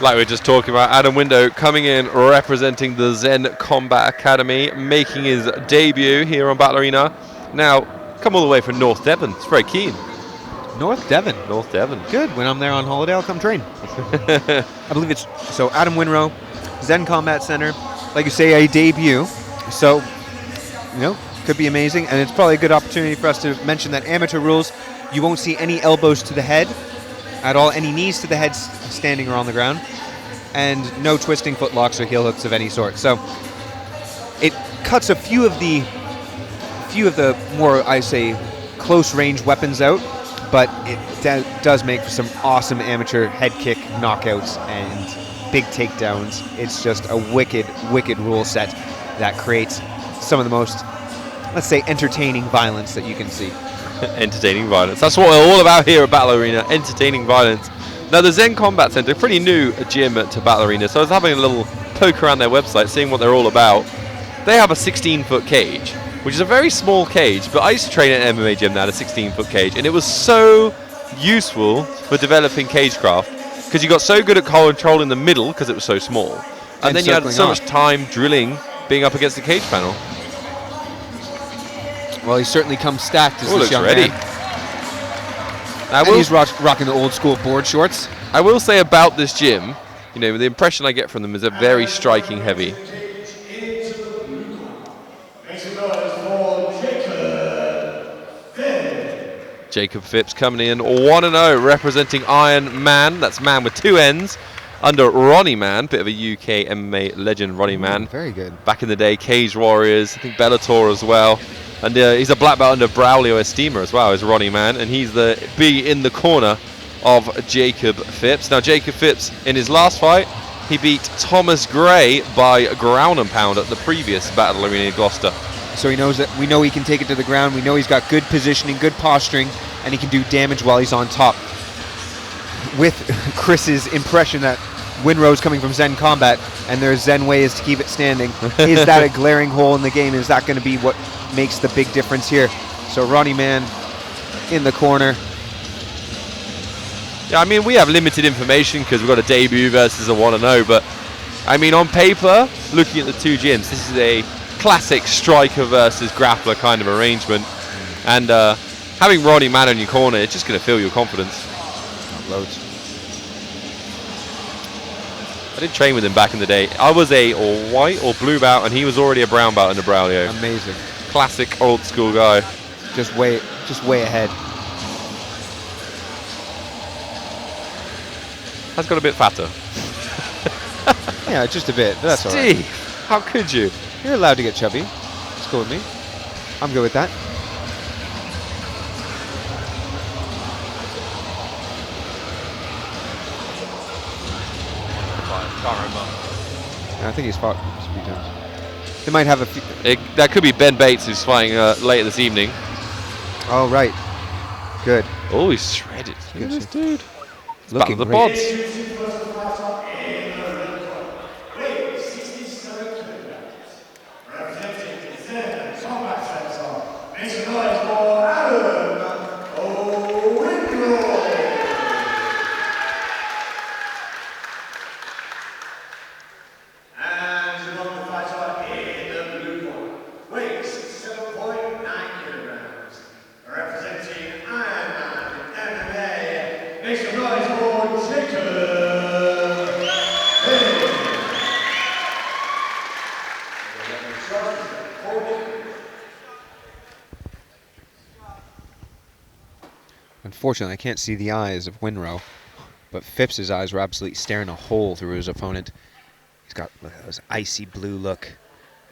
Like we were just talking about, Adam Winrow coming in representing the Zen Combat Academy, making his debut here on Battle Arena. Now, come all the way from North Devon. It's very keen. North Devon. North Devon. Good. When I'm there on holiday, I'll come train. I believe it's so. Adam Winrow, Zen Combat Center. Like you say, a debut. So, could be amazing, and it's probably a good opportunity for us to mention that amateur rules. You won't see any elbows to the head at all, any knees to the head standing or on the ground, and no twisting footlocks or heel hooks of any sort. So it cuts a few of the more, I say, close range weapons out, but it does make for some awesome amateur head kick knockouts and big takedowns. It's just a wicked rule set that creates some of the most, let's say, entertaining violence that you can see. Entertaining violence. That's what we're all about here at Battle Arena, entertaining violence. Now, the Zen Combat Center, pretty new gym to Battle Arena, so I was having a little poke around their website, seeing what they're all about. They have a 16-foot cage, which is a very small cage, but I used to train at an MMA gym that had a 16-foot cage, and it was so useful for developing cagecraft, because you got so good at controlling the middle, because it was so small, and then you had so much time drilling, being up against the cage panel. Well, he certainly comes stacked as this young ready. man. And he's rocking the old school board shorts. I will say about this gym, the impression I get from them is they're very striking heavy. Jacob Phipps coming in 1-0, representing Iron Man. That's man with two N's. Under Ronnie Man, bit of a UK MMA legend, Ronnie Man. Very good. Back in the day, Cage Warriors, I think Bellator as well. And he's a black belt under Braulio Estima as well, is Ronnie Man. And he's the big in the corner of Jacob Phipps. Now, Jacob Phipps, in his last fight, he beat Thomas Gray by ground and pound at the previous Battle Arena in Gloucester. So we know he can take it to the ground. We know he's got good positioning, good posturing, and he can do damage while he's on top. With Chris's impression that Winrow's coming from Zen Combat, and their Zen way is to keep it standing. Is that a glaring hole in the game? Is that going to be what makes the big difference here? So Ronnie Man in the corner. Yeah, I mean, we have limited information because we've got a debut versus a 1-0, but I mean, on paper, looking at the two gyms, this is a classic striker versus grappler kind of arrangement, and having Ronnie Man in your corner, it's just going to fill your confidence. Loads. I did train with him back in the day. I was a white or blue belt, and he was already a brown belt under Braulio. Amazing. Classic old school guy. Just way ahead. Has got a bit fatter. Yeah, just a bit. But that's all right. Steve, how could you? You're allowed to get chubby. It's cool with me. I'm good with that. I think he's fought a few times. They might have a few. That could be Ben Bates, who's fighting later this evening. Oh, right. Good. Oh, he's shredded. Look at this dude. Looking the great. pods. Unfortunately, I can't see the eyes of Winrow, but Phipps' eyes were absolutely staring a hole through his opponent. He's got this icy blue look.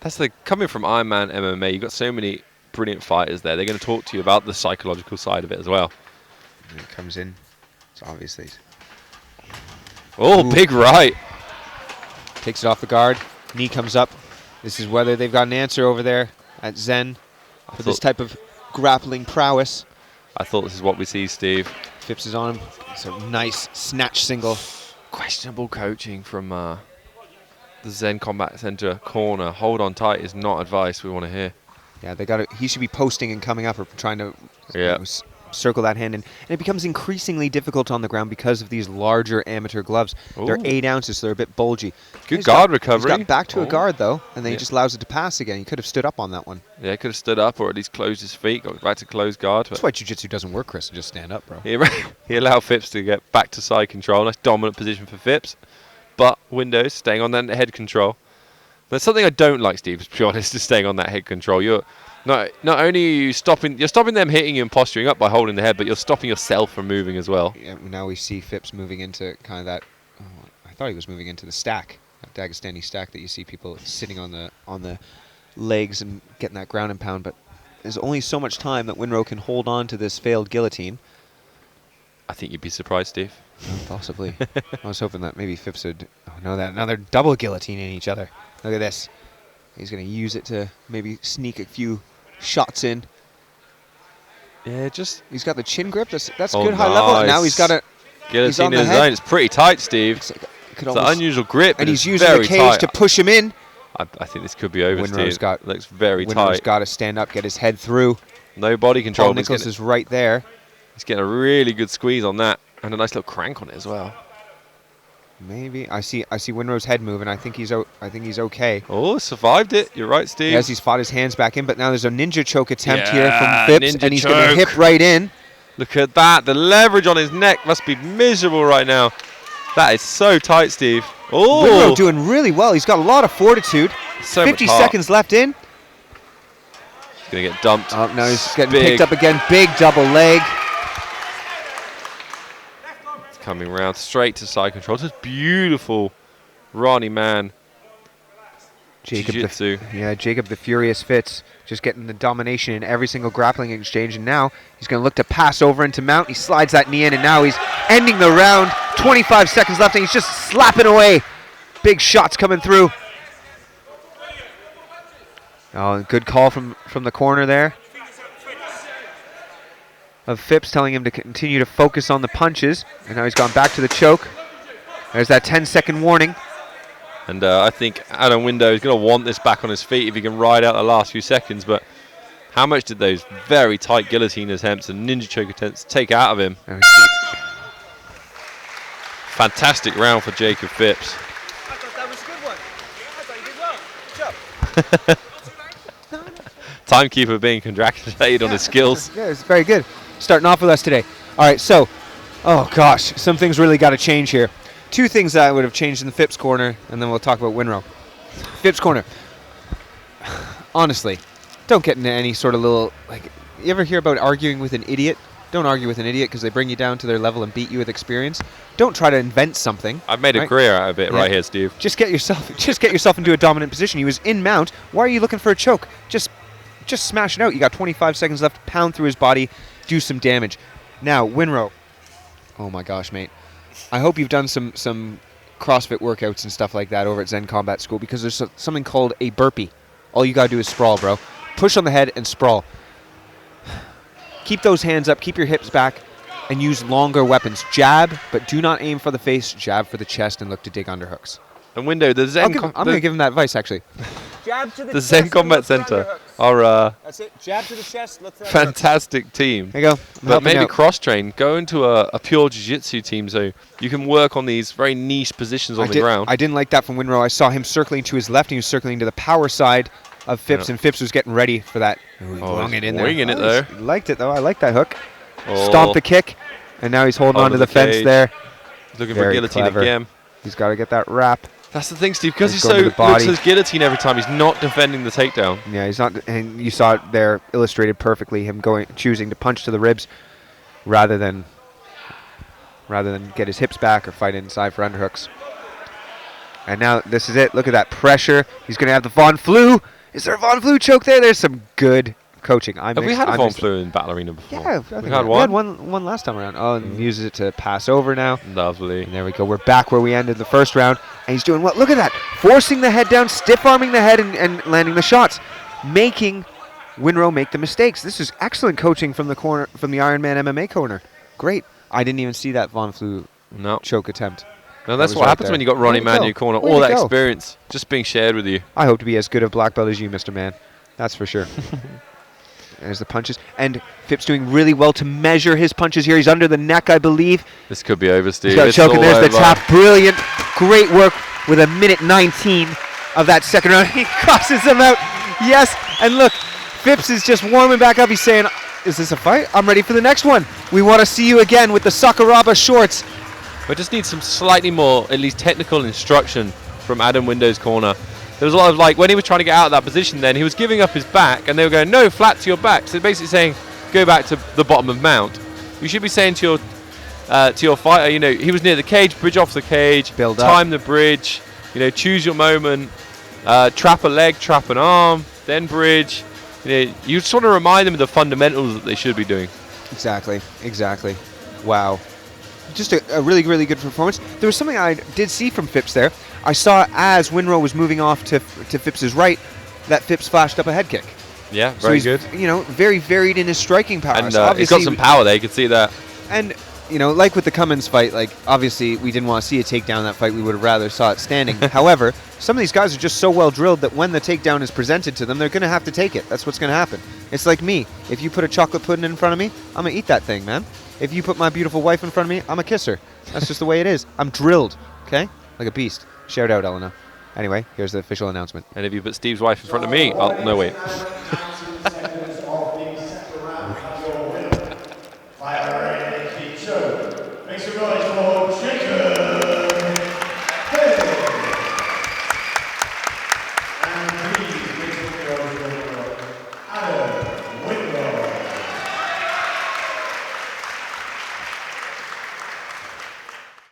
That's coming from Iron Man MMA. You've got so many brilliant fighters there. They're going to talk to you about the psychological side of it as well. And it comes in. So obviously. Oh, big right. Takes it off the guard. Knee comes up. This is whether they've got an answer over there at Zen for this type of grappling prowess. I thought this is what we see, Steve. Phipps is on him. It's a nice snatch single. Questionable coaching from the Zen Combat Center corner. Hold on tight is not advice we want to hear. Yeah, he should be posting and coming up or trying to circle that hand in. And it becomes increasingly difficult on the ground because of these larger amateur gloves. They're 8 ounces, so they're a bit bulgy. Good guard recovery. He's got back to a guard, though, and then he just allows it to pass again. He could have stood up on that one. Yeah, he could have stood up or at least closed his feet, got back to closed guard. That's why jiu-jitsu doesn't work, Chris. Just stand up, bro. He allowed Phipps to get back to side control. Nice dominant position for Phipps. But Windows staying on that head control. That's something I don't like, Steve, to be honest, is staying on that head control. You're not only are you stopping them hitting you and posturing up by holding the head, but you're stopping yourself from moving as well. Yeah, now we see Phipps moving into kind of that. Oh, I thought he was moving into the stack, that Dagestani stack that you see people sitting on the legs and getting that ground and pound. But there's only so much time that Winrow can hold on to this failed guillotine. I think you'd be surprised, Steve. Possibly. I was hoping that maybe Phipps would. Oh no, now they're double guillotining each other. Look at this. He's going to use it to maybe sneak a few shots in. Yeah, he's got the chin grip. That's oh, good high level. And now he's got a guillotine in his own. It's pretty tight, Steve. It's an unusual grip, and he's using the cage to push him in. I think this could be over, Winrow's Steve. Looks very tight. Winrow's got to stand up, get his head through. No body control. Paul Nichols is right there. He's getting a really good squeeze on that, and a nice little crank on it as well. Maybe I see Winrow's head move, and I think he's okay. Oh, survived it. You're right, Steve. Yes, he's fought his hands back in, but now there's a ninja choke attempt here from Phipps, and he's choke. going to hip right in. Look at that. The leverage on his neck must be miserable right now. That is so tight, Steve. Oh, Winrow doing really well. He's got a lot of fortitude. So 50 seconds left in. He's going to get dumped. Oh, now he's getting picked up again. Big double leg. Coming round straight to side control. Just beautiful Ronnie man. Jacob the Furious Fitz just getting the domination in every single grappling exchange, and now he's going to look to pass over into mount. He slides that knee in, and now he's ending the round. 25 seconds left, and he's just slapping away. Big shots coming through. Oh, good call from the corner there of Phipps, telling him to continue to focus on the punches. And now he's gone back to the choke. There's that 10-second warning. And I think Adam Window is going to want this back on his feet if he can ride out the last few seconds. But how much did those very tight guillotine attempts and ninja choke attempts take out of him? Fantastic round for Jacob Phipps. I thought that was a good one. I thought you did well. Good job. Timekeeper being congratulated on his skills. Yeah, it's very good. Starting off with us today. All right, so, oh gosh, some things really got to change here. Two things that I would have changed in the Phipps corner, and then we'll talk about Winrow. Phipps corner. Honestly, don't get into any sort of little, like, you ever hear about arguing with an idiot? Don't argue with an idiot because they bring you down to their level and beat you with experience. Don't try to invent something. I've made a career out of it right here, Steve. Just get yourself into a dominant position. He was in mount. Why are you looking for a choke? Just smash it out. You got 25 seconds left. Pound through his body. Do some damage. Now, Winrow. Oh my gosh, mate. I hope you've done some CrossFit workouts and stuff like that over at Zen Combat School, because there's something called a burpee. All you got to do is sprawl, bro. Push on the head and sprawl. Keep those hands up. Keep your hips back. And use longer weapons. Jab, but do not aim for the face. Jab for the chest and look to dig underhooks. And Window, the Zen... I'm going to give him that advice, actually. Jab to the chest, Zen Combat Center are that's it. Jab to the chest. Look for fantastic team. There you go. But maybe cross-train. Go into a pure jiu-jitsu team so you can work on these very niche positions on the ground. I didn't like that from Winrow. I saw him circling to his left. And he was circling to the power side of Phipps, and Phipps was getting ready for that. He flung it in there. Winging it, though. He liked it, though. I like that hook. Stomp the kick, and now he's holding onto the fence there. Looking for guillotine again. He's got to get that wrap. That's the thing, Steve, because he looks his guillotine every time. He's not defending the takedown. Yeah, he's not, and you saw it there illustrated perfectly. Him choosing to punch to the ribs, rather than get his hips back or fight inside for underhooks. And now this is it. Look at that pressure. He's going to have the Von Flue. Is there a Von Flue choke there? There's some good coaching. Have we had a Von Flue in Battle Arena before? Yeah, we had one last time around. Oh, and uses it to pass over now. Lovely. And there we go. We're back where we ended the first round. And he's doing what? Look at that. Forcing the head down, stiff-arming the head, and landing the shots. Making Winrow make the mistakes. This is excellent coaching from the corner, from the Ironman MMA corner. Great. I didn't even see that Von Flue choke attempt. No, that's what happens when you got Ronnie Man in your corner. All that experience just being shared with you. I hope to be as good a black belt as you, Mr. Man. That's for sure. There's the punches. And Phipps doing really well to measure his punches here. He's under the neck, I believe. This could be over, Steve. He's got a It's choke, and all there's the over. tap. Brilliant. Great work with a minute 19 of that second round. He crosses him out. Yes. And look, Phipps is just warming back up. He's saying, is this a fight? I'm ready for the next one. We want to see you again with the Sakuraba shorts. We just need some slightly more, at least technical instruction from Adam Window's corner. There was a lot of, like, when he was trying to get out of that position then, he was giving up his back, and they were going, no, flat to your back. So basically saying, go back to the bottom of mount. You should be saying to your fighter, you know, he was near the cage, bridge off the cage, Build up. time the bridge, you know, choose your moment, trap a leg, trap an arm, then bridge. You know, you just want to remind them of the fundamentals that they should be doing. Exactly. Exactly. Wow. Just a really, really good performance. There was something I did see from Phipps there. I saw as Winrow was moving off to Phipps's right, that Phipps flashed up a head kick. Yeah, So very he's, good. you know, very varied in his striking power. And So he's got obviously- some power there, you can see that. And, you know, like with the Cummins fight, like, obviously we didn't want to see a takedown in that fight. We would have rather saw it standing. However, some of these guys are just so well drilled that when the takedown is presented to them, they're going to have to take it. That's what's going to happen. It's like me. If you put a chocolate pudding in front of me, I'm going to eat that thing, man. If you put my beautiful wife in front of me, I'm going to kiss her. That's just the way it is. I'm drilled, okay? Like a beast. Shout out, Elena. Anyway, here's the official announcement. And if you put Steve's wife in front of me, no, wait.